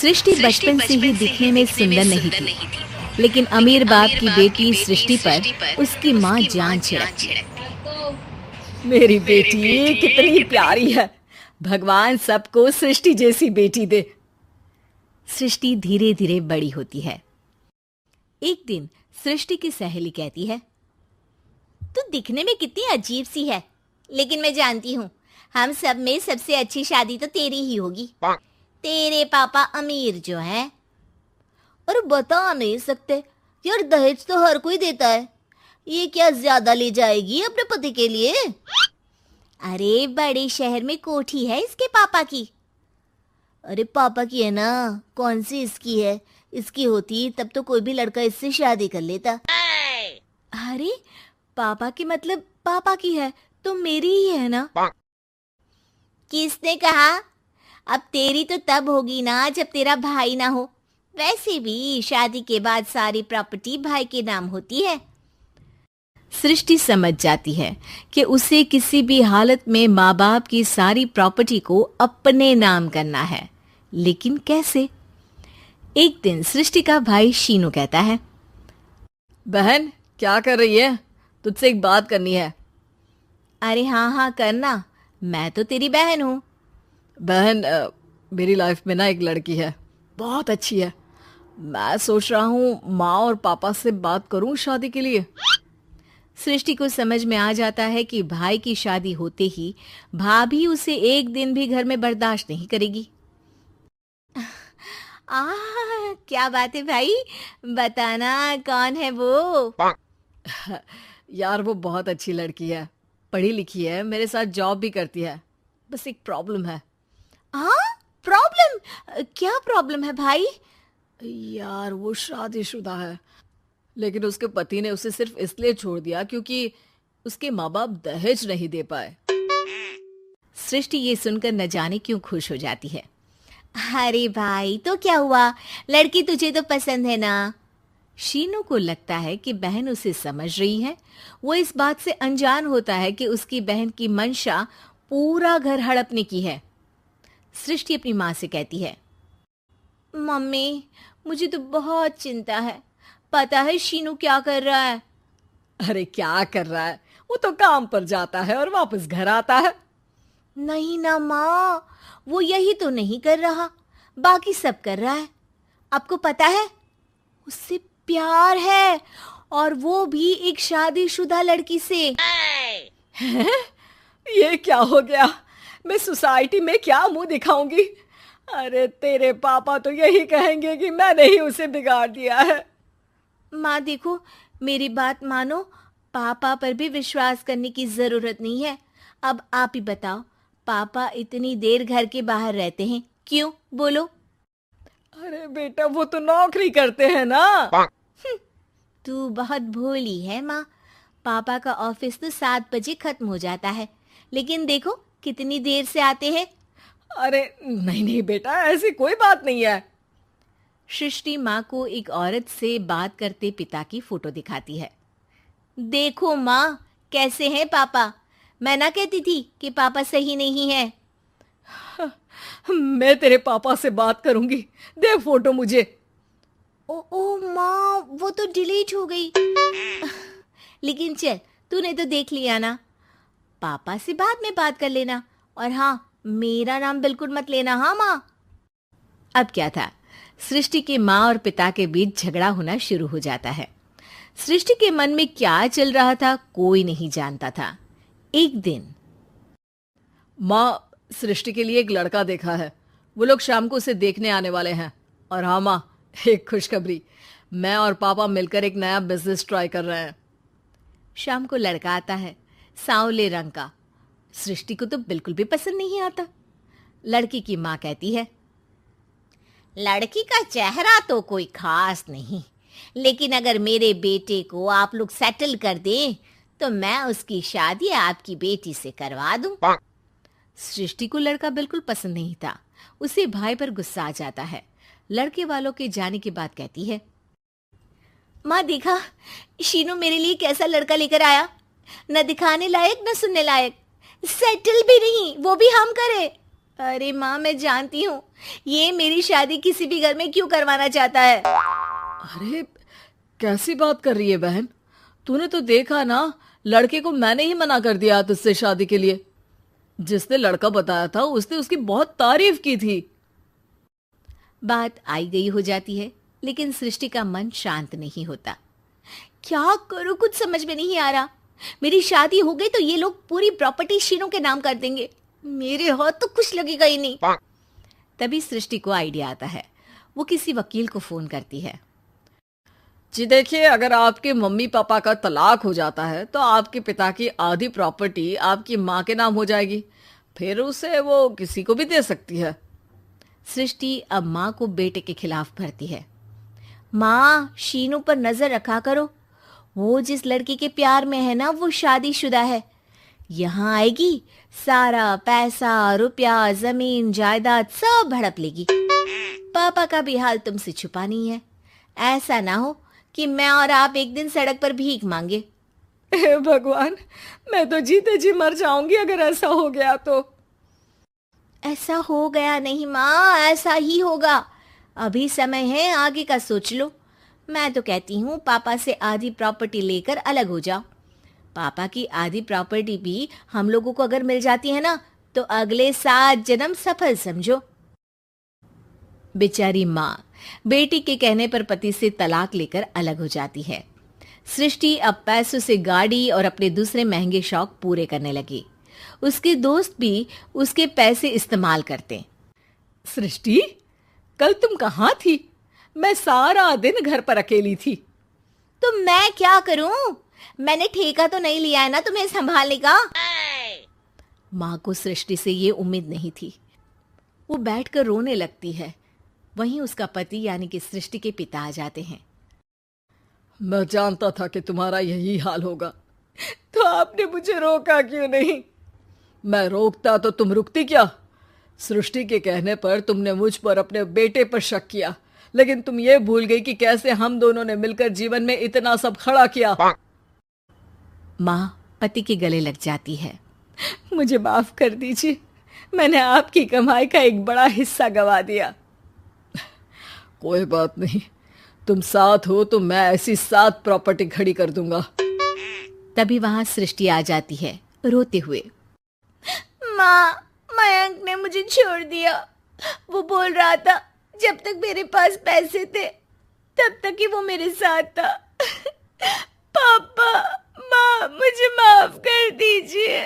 सृष्टि बचपन से ही दिखने में सुंदर नहीं थी, लेकिन अमीर बाप की बेटी सृष्टि पर उसकी माँ जान छिड़कती। मेरी बेटी कितनी प्यारी है। भगवान सबको सृष्टि जैसी बेटी दे। सृष्टि धीरे धीरे बड़ी होती है। एक दिन सृष्टि की सहेली कहती है, तू दिखने में कितनी अजीब सी है, लेकिन मैं जानती हूँ हम सब में सबसे अच्छी शादी तो तेरी ही होगी। तेरे पापा अमीर जो हैं। और बता नहीं सकते यार, दहेज तो हर कोई देता है, ये क्या ज्यादा ले जाएगी अपने पति के लिए? अरे बड़े शहर में कोठी है इसके पापा की। अरे पापा की है ना, कौन सी इसकी है? इसकी होती तब तो कोई भी लड़का इससे शादी कर लेता। अरे पापा की मतलब पापा की है तो मेरी ही है ना? किसने कहा? अब तेरी तो तब होगी ना जब तेरा भाई ना हो। वैसे भी शादी के बाद सारी प्रॉपर्टी भाई के नाम होती है। सृष्टि समझ जाती है कि उसे किसी भी हालत में माँ बाप की सारी प्रॉपर्टी को अपने नाम करना है, लेकिन कैसे? एक दिन सृष्टि का भाई शीनू कहता है, बहन क्या कर रही है? तुझसे एक बात करनी है। अरे हाँ करना, मैं तो तेरी बहन हूँ। बहन मेरी लाइफ में ना एक लड़की है, बहुत अच्छी है। मैं सोच रहा हूँ माँ और पापा से बात करूँ शादी के लिए। सृष्टि को समझ में आ जाता है कि भाई की शादी होते ही भाभी उसे एक दिन भी घर में बर्दाश्त नहीं करेगी। क्या बात है भाई, बताना कौन है वो? यार वो बहुत अच्छी लड़की है, पढ़ी लिखी है, मेरे साथ जॉब भी करती है। बस एक प्रॉब्लम है। प्रॉब्लम? क्या प्रॉब्लम है भाई? यार वो शादीशुदा है, लेकिन उसके पति ने उसे सिर्फ इसलिए छोड़ दिया क्योंकि उसके माँ बाप दहेज नहीं दे पाए। सृष्टि ये सुनकर न जाने क्यों खुश हो जाती है। अरे भाई तो क्या हुआ, लड़की तुझे तो पसंद है ना? शीनू को लगता है कि बहन उसे समझ रही है। वो इस बात से अनजान होता है कि उसकी बहन की मंशा पूरा घर हड़पने की है। सृष्टि अपनी माँ से कहती है, मम्मी मुझे तो बहुत चिंता है। पता है शीनू क्या कर रहा है? अरे क्या कर रहा है? वो तो काम पर जाता है और वापस घर आता है। नहीं ना माँ, वो यही तो नहीं कर रहा, बाकी सब कर रहा है। आपको पता है उससे प्यार है, और वो भी एक शादीशुदा लड़की से। ये क्या हो गया? मैं सोसाइटी में क्या मुंह दिखाऊंगी? अरे तेरे पापा तो यही कहेंगे कि मैंने ही उसे बिगाड़ दिया है। माँ देखो, मेरी बात मानो, पापा पर भी विश्वास करने की जरूरत नहीं है। अब आप ही बताओ, पापा इतनी देर घर के बाहर रहते हैं क्यों? बोलो। अरे बेटा वो तो नौकरी करते हैं ना। तू बहुत भोली है माँ। पापा का ऑफिस तो 7 बजे खत्म हो जाता है, लेकिन देखो कितनी देर से आते हैं। अरे नहीं बेटा, ऐसी कोई बात नहीं है। सृष्टि माँ को एक औरत से बात करते पिता की फोटो दिखाती है। देखो माँ कैसे हैं पापा। मैं ना कहती थी कि पापा सही नहीं है। मैं तेरे पापा से बात करूंगी, दे फोटो मुझे। ओ माँ, वो तो डिलीट हो गई। लेकिन चल, तूने तो देख लिया ना। पापा से बाद में बात कर लेना, और हाँ मेरा नाम बिल्कुल मत लेना। हाँ माँ। अब क्या था, सृष्टि के माँ और पिता के बीच झगड़ा होना शुरू हो जाता है। सृष्टि के मन में क्या चल रहा था कोई नहीं जानता था। एक दिन, माँ सृष्टि के लिए एक लड़का देखा है, वो लोग शाम को उसे देखने आने वाले हैं। और हाँ माँ, एक खुशखबरी, मैं और पापा मिलकर एक नया बिजनेस ट्राई कर रहे हैं। शाम को लड़का आता है, सांवले रंग का। सृष्टि को तो बिल्कुल भी पसंद नहीं आता। लड़की की माँ कहती है, लड़की का चेहरा तो कोई खास नहीं, लेकिन अगर मेरे बेटे को आप लोग सेटल कर दें तो मैं उसकी शादी आपकी बेटी से करवा दूं। सृष्टि को लड़का बिल्कुल पसंद नहीं था। उसे भाई पर गुस्सा आ जाता है। लड़के वालों के जाने के बाद कहती है, माँ देखा शीनू मेरे लिए कैसा लड़का लेकर आया, न दिखाने लायक न सुनने लायक, सेटल भी नहीं, वो भी हम करे। अरे माँ, मैं जानती हूँ ये मेरी शादी किसी भी घर में क्यों करवाना चाहता है। अरे कैसी बात कर रही है बहन, तूने तो देखा ना, लड़के को मैंने ही मना कर दिया तुझसे शादी के लिए। जिसने लड़का बताया था उसने उसकी बहुत तारीफ की थी। बात आई गई हो जाती है, लेकिन सृष्टि का मन शांत नहीं होता। क्या करूँ, कुछ समझ में नहीं आ रहा। मेरी शादी हो गई तो ये लोग पूरी प्रॉपर्टी शीनू के नाम कर देंगे, मेरे हाथ तो कुछ लगेगा ही नहीं। तभी सृष्टि को आइडिया आता है। वो किसी वकील को फोन करती है। जी देखिए, अगर आपके मम्मी पापा का तलाक हो जाता है तो आपके पिता की आधी प्रॉपर्टी आपकी माँ के नाम हो जाएगी, फिर उसे वो किसी को भी दे सकती है। सृष्टि अब माँ को बेटे के खिलाफ भरती है। माँ, शीनू पर नजर रखा करो, वो जिस लड़की के प्यार में है ना वो शादीशुदा है। यहाँ आएगी, सारा पैसा रुपया जमीन जायदाद सब हड़प लेगी। पापा का भी हाल तुमसे छुपा नहीं है। ऐसा ना हो कि मैं और आप एक दिन सड़क पर भीख मांगे। हे भगवान, मैं तो जीते जी मर जाऊंगी अगर ऐसा हो गया तो। ऐसा हो गया नहीं माँ, ऐसा ही होगा। अभी समय है, आगे का सोच लो। मैं तो कहती हूँ पापा से आधी प्रॉपर्टी लेकर अलग हो जाओ। पापा की आधी प्रॉपर्टी भी हम लोगों को अगर मिल जाती है ना तो अगले 7 जन्म सफल समझो। बेचारी माँ बेटी के कहने पर पति से तलाक लेकर अलग हो जाती है। सृष्टि अब पैसों से गाड़ी और अपने दूसरे महंगे शौक पूरे करने लगी। उसके दोस्त भी उसके पैसे इस्तेमाल करते। सृष्टि, कल तुम कहाँ थी? मैं सारा दिन घर पर अकेली थी। तो मैं क्या करूं? मैंने ठेका तो नहीं लिया है ना तुम्हें संभालने का। माँ को सृष्टि से ये उम्मीद नहीं थी। वो बैठकर रोने लगती है। वहीं उसका पति यानी कि सृष्टि के पिता आ जाते हैं। मैं जानता था कि तुम्हारा यही हाल होगा, तो आपने मुझे रोका क्यों नहीं? मैं रोकता तो तुम रुकती क्या? सृष्टि के कहने पर तुमने मुझ पर अपने बेटे पर शक किया, लेकिन तुम ये भूल गई कि कैसे हम दोनों ने मिलकर जीवन में इतना सब खड़ा किया। माँ पति के गले लग जाती है। मुझे माफ कर दीजिए, मैंने आपकी कमाई का एक बड़ा हिस्सा गवा दिया। कोई बात नहीं, तुम साथ हो तो मैं ऐसी 7 प्रॉपर्टी खड़ी कर दूंगा। तभी वहां सृष्टि आ जाती है रोते हुए। माँ, मयंक ने मुझे छोड़ दिया। वो बोल रहा था जब तक मेरे पास पैसे थे तब तक ही वो मेरे साथ था। पापा, माँ, मुझे माफ कर दीजिए।